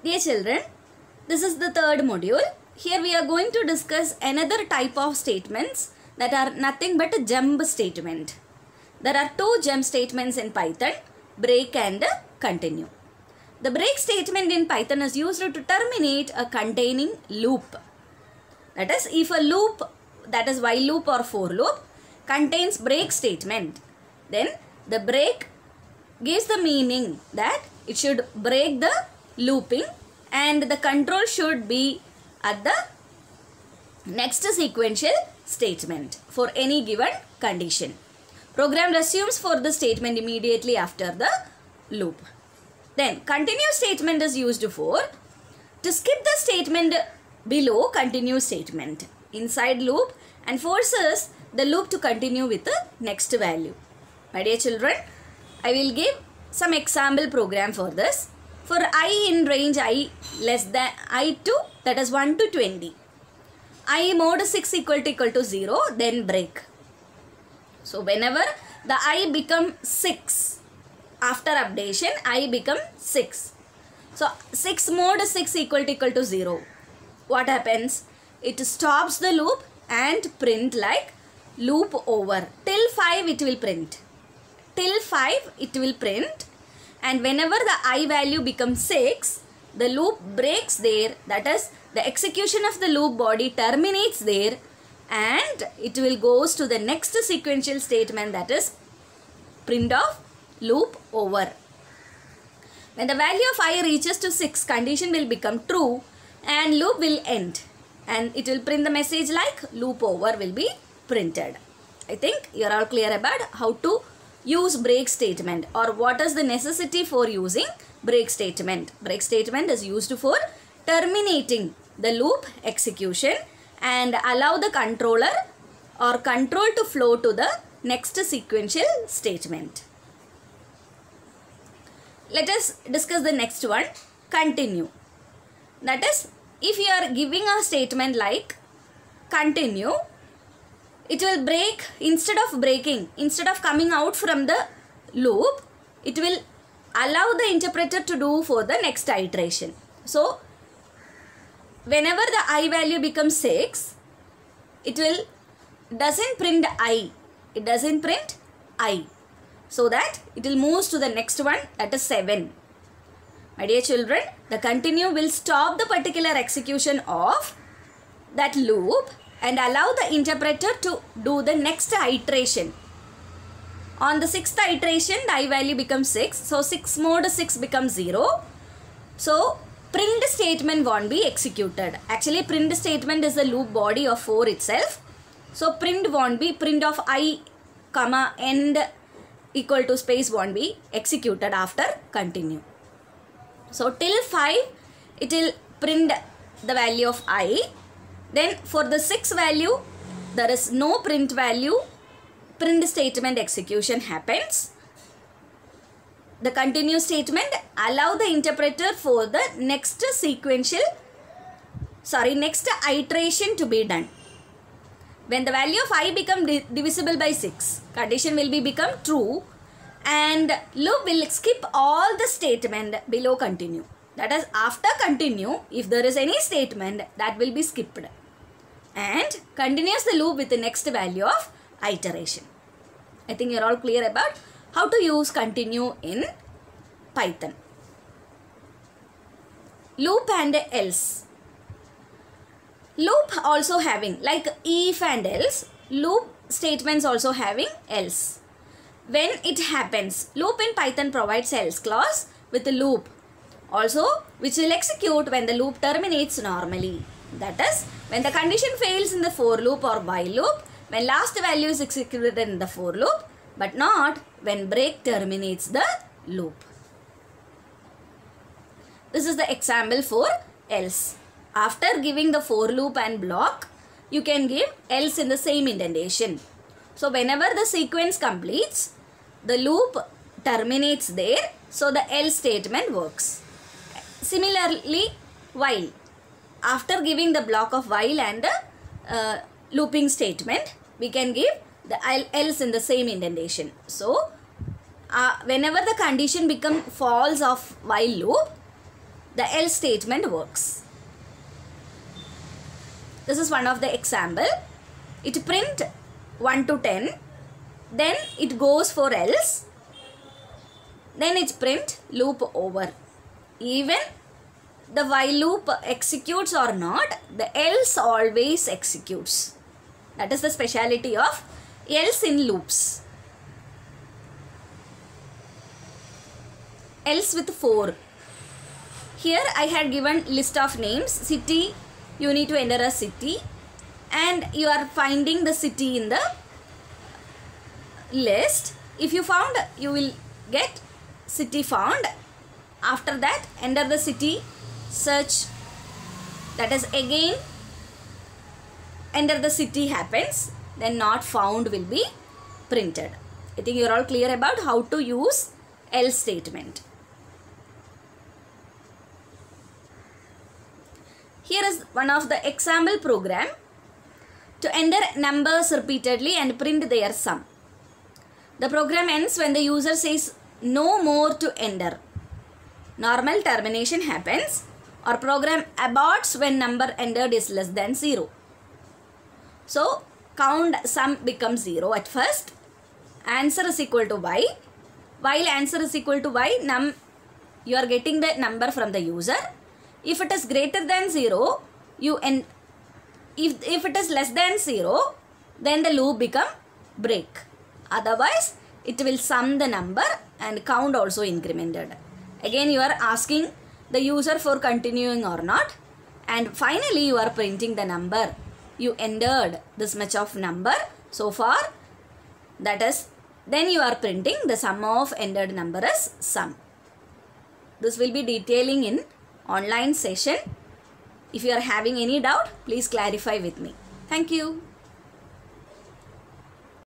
Dear children, this is the third module. Here we are going to discuss another type of statements that are nothing but a jump statement. There are two jump statements in Python, break and continue. The break statement in Python is used to terminate a containing loop. That is, if a loop, that is while loop or for loop, contains break statement, then the break gives the meaning that it should break the looping and the control should be at the next sequential statement for any given condition. Program resumes for the statement immediately after the loop. Then continue statement is used for to skip the statement below continue statement inside loop and forces the loop to continue with the next value. My dear children, I will give some example program for this. For I in range I less than I2, that is 1 to 20. I mod 6 equal to 0, then break. So whenever the I become 6, after updation I become 6. So 6 mod 6 equal to 0. What happens? It stops the loop and print like loop over. Till 5 it will print. Till 5 it will print. And whenever the I value becomes 6, the loop breaks there. That is, the execution of the loop body terminates there and it will goes to the next sequential statement, that is print of loop over. When the value of I reaches to 6, condition will become true and loop will end. And it will print the message like loop over will be printed. I think you are all clear about how to use break statement or what is the necessity for using break statement. Break statement is used for terminating the loop execution and allow the controller or control to flow to the next sequential statement. Let us discuss the next one, continue. That is, if you are giving a statement like continue, it will break, instead of coming out from the loop, it will allow the interpreter to do for the next iteration. So, whenever the I value becomes 6, it will doesn't print I. It doesn't print I. So that it will move to the next one, that is 7. My dear children, the continue will stop the particular execution of that loop and allow the interpreter to do the next iteration. On the 6th iteration, the I value becomes 6. So 6 mod 6 becomes 0. So print statement won't be executed. Actually, print statement is the loop body of 4 itself. So print won't be, print of I, comma, end equal to space won't be executed after continue. So till 5, it will print the value of I. Then for the 6 value, there is no print value. Print statement execution happens. The continue statement allow the interpreter for the next next iteration to be done. When the value of I become divisible by 6, condition will be become true and loop will skip all the statement below continue. That is, after continue, if there is any statement, that will be skipped and continues the loop with the next value of iteration. I think you are all clear about how to use continue in Python. Loop and else. Loop also having, like if and else, loop statements also having else. When it happens, loop in Python provides else clause with the loop also, which will execute when the loop terminates normally. That is, when the condition fails in the for loop or while loop, when last value is executed in the for loop, but not when break terminates the loop. This is the example for else. After giving the for loop and block, you can give else in the same indentation. So whenever the sequence completes, the loop terminates there, so the else statement works. Similarly, while. After giving the block of while and looping statement, we can give the else in the same indentation. So, whenever the condition becomes false of while loop, the else statement works. This is one of the example. It print 1 to 10, then it goes for else, then it print loop over. Even the while loop executes or not, the else always executes. That is the speciality of else in loops. Else with 4. Here I had given list of names. City, you need to enter a city, and you are finding the city in the list. If you found, you will get city found. After that, enter the city, search, that is again enter the city happens, then not found will be printed. I think you are all clear about how to use else statement. Here is one of the example program to enter numbers repeatedly and print their sum. The program ends when the user says no more to enter. Normal termination happens, or program aborts when number entered is less than 0. So count sum becomes 0 at first. Answer is equal to y. While answer is equal to y, you are getting the number from the user. If it is greater than 0, if it is less than 0, then the loop become break. Otherwise, it will sum the number and count also incremented. Again, you are asking the user for continuing or not, and finally you are printing the number. You entered this much of number so far, that is, then you are printing the sum of entered number as sum. This will be detailing in online session. If you are having any doubt, please clarify with me. Thank you.